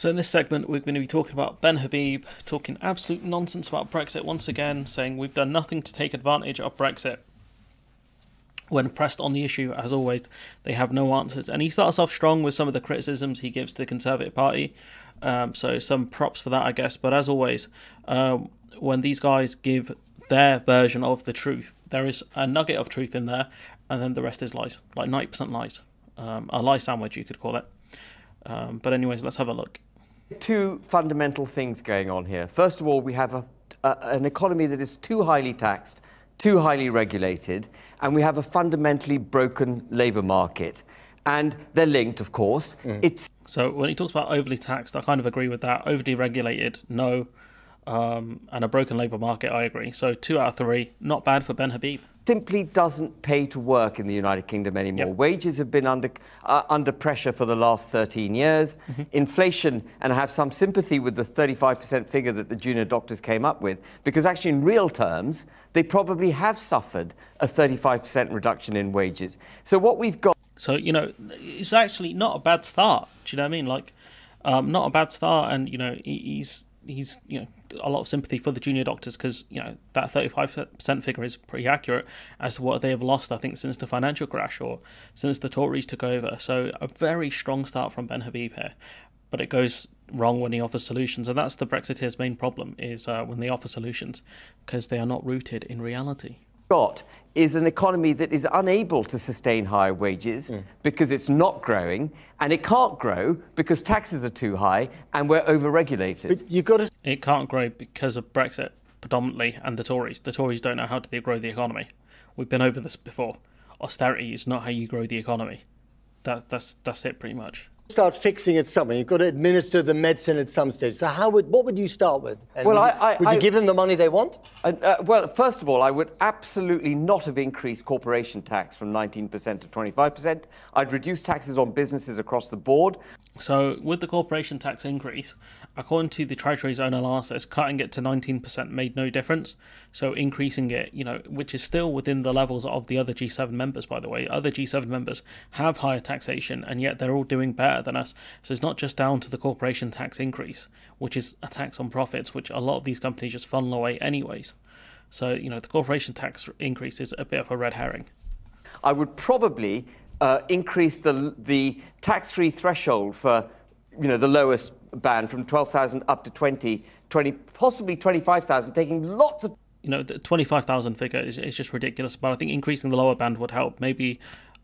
So in this segment, we're going to be talking about Ben Habib, talking absolute nonsense about Brexit once again, saying we've done nothing to take advantage of Brexit. When pressed on the issue, as always, they have no answers. And he starts off strong with some of the criticisms he gives to the Conservative Party. So some props for that, I guess. But as always, when these guys give their version of the truth, there is a nugget of truth in there, and then the rest is lies, like 90% lies. A lie sandwich, you could call it. But anyways, let's have a look. Two fundamental things going on here. First of all, we have an economy that is too highly taxed, too highly regulated, and we have a fundamentally broken labour market. And they're linked, of course. So when he talks about overly taxed, I kind of agree with that. Overly regulated, no. And a broken labour market, I agree. So 2 out of 3, not bad for Ben Habib. Simply doesn't pay to work in the United Kingdom anymore. Yep. Wages have been under pressure for the last 13 years. Inflation, and I have some sympathy with the 35% figure that the junior doctors came up with, because actually in real terms, they probably have suffered a 35% reduction in wages. So what we've got... So, you know, it's actually not a bad start. Do you know what I mean? Like, not a bad start, and, you know, he's you know, a lot of sympathy for the junior doctors, because, you know, that 35% figure is pretty accurate as to what they have lost, I think, since the financial crash or since the Tories took over. So a very strong start from Ben Habib here, but it goes wrong when he offers solutions, and that's the Brexiteers' main problem, is when they offer solutions, because they are not rooted in reality. Got is an economy that is unable to sustain higher wages because it's not growing, and it can't grow because taxes are too high and we're over-regulated. But it can't grow because of Brexit predominantly, and the Tories. The Tories don't know how to grow the economy. We've been over this before. Austerity is not how you grow the economy. That's it pretty much. Start fixing it somewhere. You've got to administer the medicine at some stage. So what would you start with? And well, would you give them the money they want? Well, first of all, I would absolutely not have increased corporation tax from 19% to 25%. I'd reduce taxes on businesses across the board. So with the corporation tax increase, according to the Treasury's own analysis, cutting it to 19% made no difference. So increasing it, you know, which is still within the levels of the other G7 members, by the way. Other G7 members have higher taxation, and yet they're all doing better than us. So it's not just down to the corporation tax increase, which is a tax on profits, which a lot of these companies just funnel away anyways. So, you know, the corporation tax increase is a bit of a red herring. I would probably increase the tax-free threshold for, you know, the lowest band from 12,000 up to 20, possibly 25,000, taking lots of... You know, the 25,000 figure is just ridiculous, but I think increasing the lower band would help. Maybe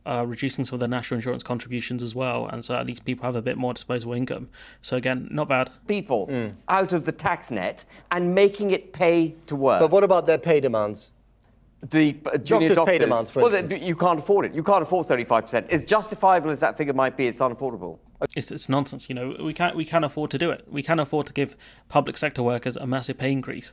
reducing some of the national insurance contributions as well, and so at least people have a bit more disposable income. So again, not bad. People out of the tax net and making it pay to work. But what about their pay demands? The junior doctors' pay demands, for instance. Well, you can't afford it. You can't afford 35%. As justifiable as that figure might be, it's unaffordable. It's nonsense. You know, we can't afford to do it. We can't afford to give public sector workers a massive pay increase.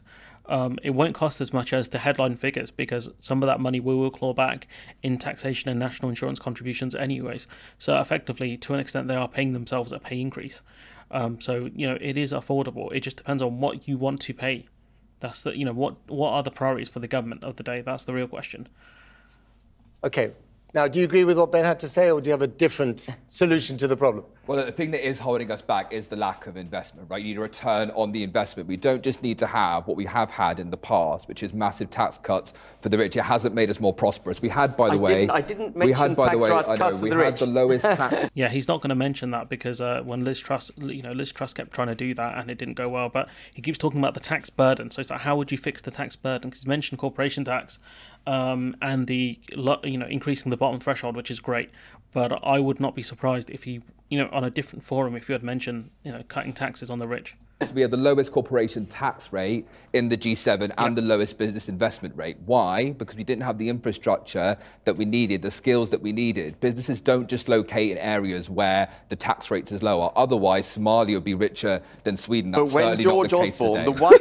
It won't cost as much as the headline figures, because some of that money we will claw back in taxation and national insurance contributions anyways. So effectively, to an extent, they are paying themselves a pay increase. So, you know, it is affordable. It just depends on what you want to pay. That's the, you know, what are the priorities for the government of the day? That's the real question. Okay. Now, do you agree with what Ben had to say, or do you have a different solution to the problem? Well, the thing that is holding us back is the lack of investment, right? You need a return on the investment. We don't just need to have what we have had in the past, which is massive tax cuts for the rich. It hasn't made us more prosperous. We had, by the way... I didn't mention tax cuts for the rich. We had the lowest tax... Yeah, he's not going to mention that, because when Liz Truss kept trying to do that and it didn't go well, but he keeps talking about the tax burden. So it's like, how would you fix the tax burden? Because he's mentioned corporation tax and the, you know, increasing the bottom threshold, which is great. But I would not be surprised if he, you know, on a different forum, if you had mentioned, you know, cutting taxes on the rich. We had the lowest corporation tax rate in the G7 and the lowest business investment rate. Why? Because we didn't have the infrastructure that we needed, the skills that we needed. Businesses don't just locate in areas where the tax rate is lower. Otherwise, Somalia would be richer than Sweden. That's but when certainly George not the case Osborne, today. the one...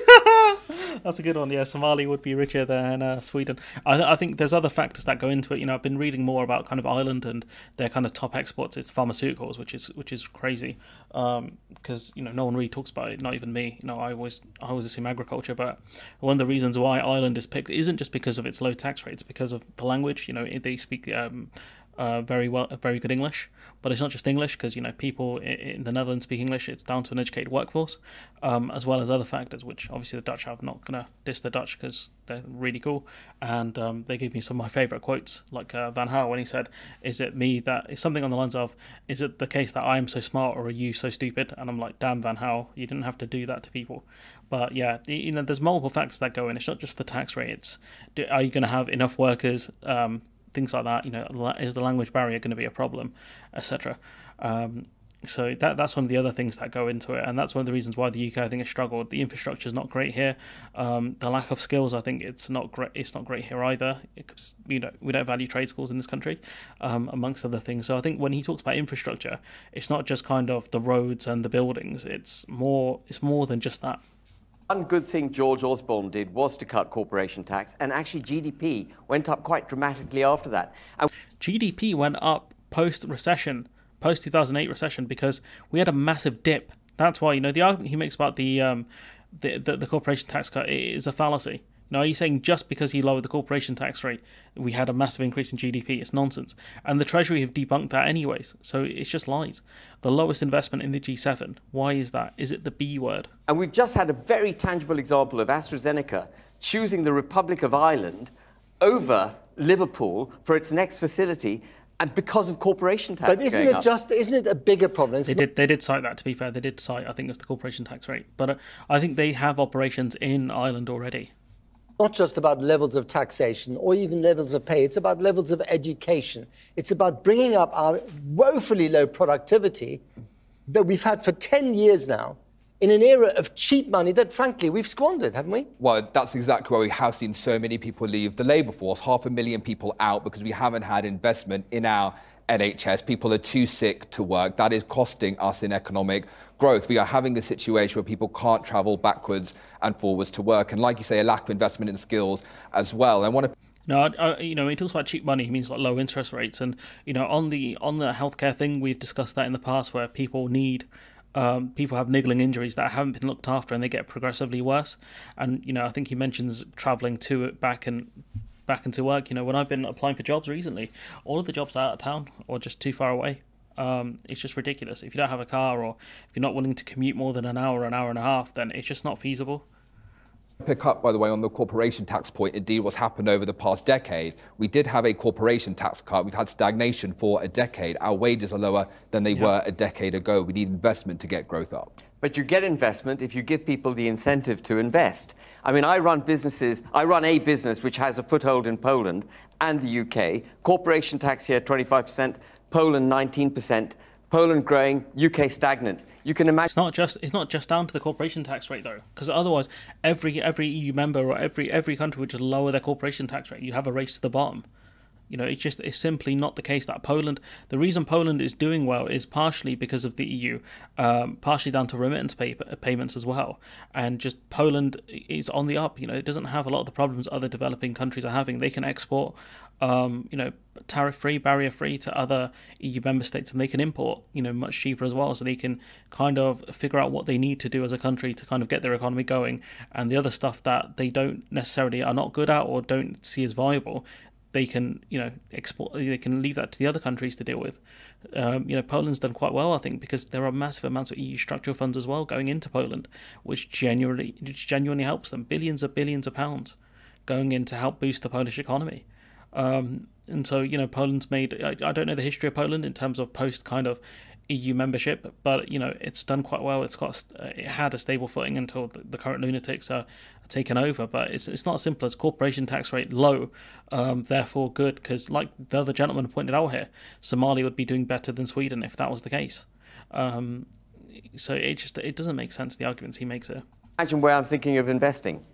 That's a good one. Yeah, Somalia would be richer than Sweden. I think there's other factors that go into it. You know, I've been reading more about kind of Ireland and their kind of top exports. It's pharmaceuticals, which is crazy, because, you know, no one really talks about it. Not even me. You know, I always assume agriculture. But one of the reasons why Ireland is picked isn't just because of its low tax rates, because of the language. You know, they speak very good English. But it's not just English, because people in the Netherlands speak English. It's down to an educated workforce, as well as other factors, which obviously the Dutch have. I'm not gonna diss the Dutch because they're really cool, and they gave me some of my favourite quotes, like Van Gaal when he said, "Is it me that is something on the lines of, is it the case that I am so smart or are you so stupid?" And I'm like, damn, Van Gaal, you didn't have to do that to people. But yeah, there's multiple factors that go in. It's not just the tax rate. It's are you going to have enough workers? Things like that. Is the language barrier going to be a problem, etc. So that's one of the other things that go into it, and that's one of the reasons why the UK, I think, has struggled. The infrastructure is not great here. The lack of skills, I think, it's not great. It's not great here either. We don't value trade schools in this country, amongst other things. So I think when he talks about infrastructure, it's not just kind of the roads and the buildings. It's more than just that. One good thing George Osborne did was to cut corporation tax, and actually GDP went up quite dramatically after that. And GDP went up post-recession, post-2008 recession, because we had a massive dip. That's why, the argument he makes about the corporation tax cut is a fallacy. Are you saying just because he lowered the corporation tax rate, we had a massive increase in GDP? It's nonsense. And the Treasury have debunked that anyways. So it's just lies. The lowest investment in the G7. Why is that? Is it the B word? And we've just had a very tangible example of AstraZeneca choosing the Republic of Ireland over Liverpool for its next facility, and because of corporation tax. But isn't it a bigger problem? They did cite that, to be fair. They did cite, I think, it's the corporation tax rate. But I think they have operations in Ireland already. Not just about levels of taxation or even levels of pay. It's about levels of education. It's about bringing up our woefully low productivity that we've had for 10 years now in an era of cheap money that, frankly, we've squandered, haven't we? Well, that's exactly why we have seen so many people leave the labour force, 500,000 people out, because we haven't had investment in our NHS. People are too sick to work. That is costing us in economic growth. We are having a situation where people can't travel backwards and forwards to work. And like you say, a lack of investment in skills as well. I want to... No, when he talks about cheap money, he means like low interest rates. And, on the healthcare thing, we've discussed that in the past, where people have niggling injuries that haven't been looked after and they get progressively worse. And, I think he mentions travelling back into work. When I've been applying for jobs recently, all of the jobs are out of town or just too far away. It's just ridiculous. If you don't have a car, or if you're not willing to commute more than an hour and a half, then it's just not feasible. Pick up, by the way, on the corporation tax point, indeed what's happened over the past decade. We did have a corporation tax cut. We've had stagnation for a decade. Our wages are lower than they were a decade ago. We need investment to get growth up. But you get investment if you give people the incentive to invest. I mean, I run a business which has a foothold in Poland and the UK. Corporation tax here, 25%. Poland 19%, Poland growing, UK stagnant. You can imagine. It's not just down to the corporation tax rate though, because otherwise every EU member or every country would just lower their corporation tax rate. You'd have a race to the bottom. It's simply not the case that Poland. The reason Poland is doing well is partially because of the EU, partially down to remittance payments as well, and just Poland is on the up. It doesn't have a lot of the problems other developing countries are having. They can export, tariff-free, barrier-free to other EU member states, and they can import, much cheaper as well. So they can kind of figure out what they need to do as a country to kind of get their economy going, and the other stuff that they don't necessarily are not good at or don't see as viable, they can, export. They can leave that to the other countries to deal with. Poland's done quite well, I think, because there are massive amounts of EU structural funds as well going into Poland, which genuinely helps them. Billions of pounds going in to help boost the Polish economy. And so, Poland's made. I don't know the history of Poland in terms of post kind of EU membership, but it's done quite well. It had a stable footing until the current lunatics are taken over. But it's not as simple as corporation tax rate low, therefore good. Because like the other gentleman pointed out here, Somalia would be doing better than Sweden if that was the case. So it doesn't make sense, the arguments he makes here. Imagine where I'm thinking of investing.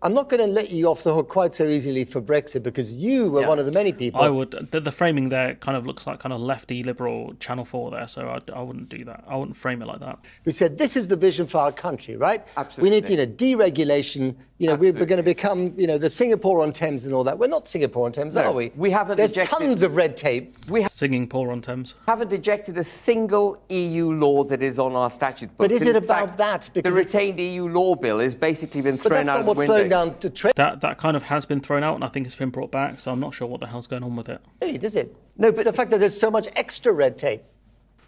I'm not going to let you off the hook quite so easily for Brexit, because you were one of the many people. I would. The framing there kind of looks like kind of lefty liberal Channel 4 there, so I wouldn't do that. I wouldn't frame it like that. We said this is the vision for our country, right? Absolutely. We need, deregulation. We're going to become, the Singapore on Thames and all that. We're not Singapore on Thames, are we? We haven't. There's tons of red tape. Singing Paul on Thames. Haven't ejected a single EU law that is on our statute book. But is it about that? Because the retained EU law bill has basically been thrown out of the window. But that's not what's going down to trade. That kind of has been thrown out, and I think it's been brought back. So I'm not sure what the hell's going on with it. Hey, does it? No, but the fact that there's so much extra red tape.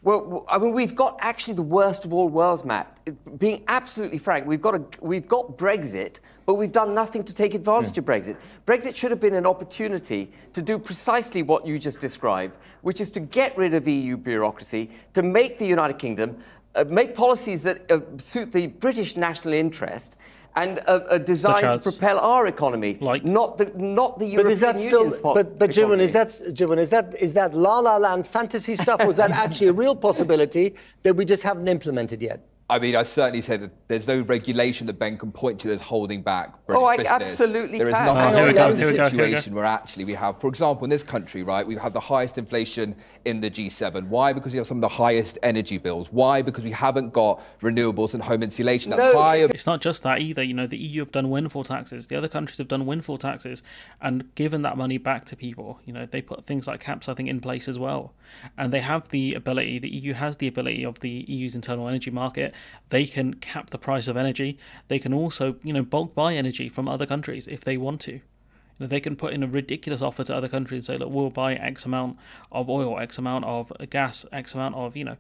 Well, I mean, we've got actually the worst of all worlds, Matt. Being absolutely frank, we've got Brexit, but we've done nothing to take advantage of Brexit. Brexit should have been an opportunity to do precisely what you just described, which is to get rid of EU bureaucracy, to make the United Kingdom make policies that suit the British national interest and are designed to propel our economy, like, not the European But is that Union's still? But Jivan, is that La La Land fantasy stuff, or is that actually a real possibility that we just haven't implemented yet? I mean, I certainly say that there's no regulation that Ben can point to that's holding back British business. Absolutely There is can. nothing in a situation where actually we have, for example, in this country, right, we have the highest inflation in the G7. Why? Because we have some of the highest energy bills. Why? Because we haven't got renewables and home insulation. That's higher. It's not just that either. You know, the EU have done windfall taxes. The other countries have done windfall taxes and given that money back to people. You know, they put things like caps, I think, in place as well. And they have the ability, the EU has the ability of the EU's internal energy market. They can cap the price of energy. They can also, you know, bulk buy energy from other countries if they want to. You know, they can put in a ridiculous offer to other countries and say, look, we'll buy X amount of oil, X amount of gas, X amount of, you know,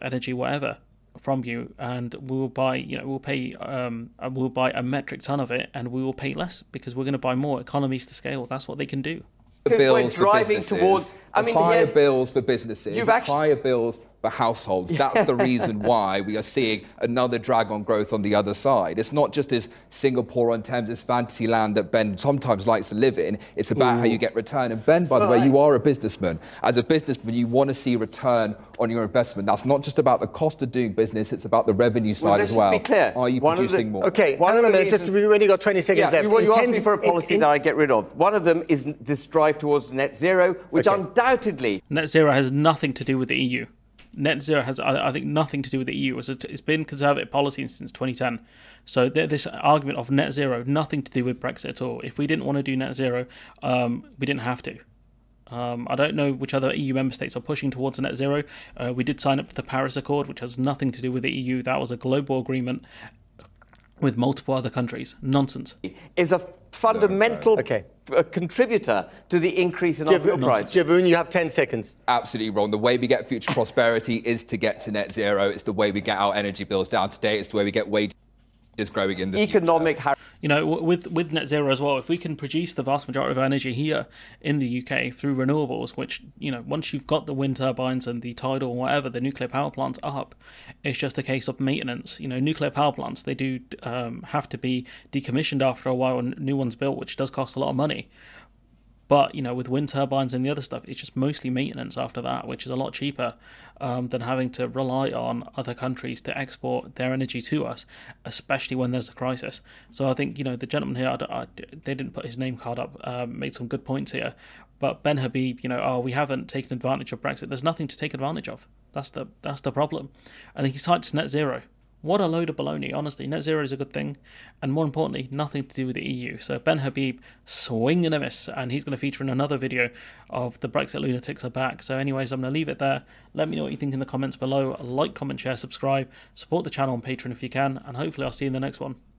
energy, whatever, from you, and we'll buy, you know, we'll buy a metric ton of it, and we will pay less because we're going to buy more. Economies to scale. That's what they can do. Bills driving towards, I mean, higher bills for businesses, higher bills for households. That's the reason why we are seeing another drag on growth on the other side. It's not just this Singapore-on-Thames, this fantasy land that Ben sometimes likes to live in. It's about how you get return. And Ben, by the way, you are a businessman. As a businessman, you want to see return on your investment. That's not just about the cost of doing business. It's about the revenue side as well. Let's be clear. Are you producing more? Okay, hang on a minute. Just, we've only got 20 seconds left. You asked me for a policy that I get rid of. One of them is this drive towards net zero, which undoubtedly... Net zero has nothing to do with the EU. Net zero has, I think, nothing to do with the EU. It's been conservative policy since 2010. So this argument of net zero, nothing to do with Brexit at all. If we didn't want to do net zero, we didn't have to. I don't know which other EU member states are pushing towards net zero. We did sign up to the Paris Accord, which has nothing to do with the EU. That was a global agreement with multiple other countries. Nonsense. Is a fundamental contributor to the increase in our fuel price. Javoon, you have 10 seconds. Absolutely wrong. The way we get future prosperity is to get to net zero. It's the way we get our energy bills down today. It's the way we get wages growing in the economic future. You know, with net zero as well, if we can produce the vast majority of our energy here in the UK through renewables, which, you know, once you've got the wind turbines and the tidal and whatever, the nuclear power plants up, it's just a case of maintenance. You know, nuclear power plants, they do have to be decommissioned after a while and new ones built, which does cost a lot of money. But, you know, with wind turbines and the other stuff, it's just mostly maintenance after that, which is a lot cheaper than having to rely on other countries to export their energy to us, especially when there's a crisis. So I think, you know, the gentleman here, they didn't put his name card up, made some good points here. But Ben Habib, you know, we haven't taken advantage of Brexit. There's nothing to take advantage of. That's the problem. I think he cites net zero. What a load of baloney, honestly. Net zero is a good thing, and more importantly, nothing to do with the EU. So Ben Habib, swing and a miss, and he's going to feature in another video of the Brexit lunatics are back. So anyways, I'm going to leave it there. Let me know what you think in the comments below. Like, comment, share, subscribe, support the channel on Patreon if you can, and hopefully I'll see you in the next one.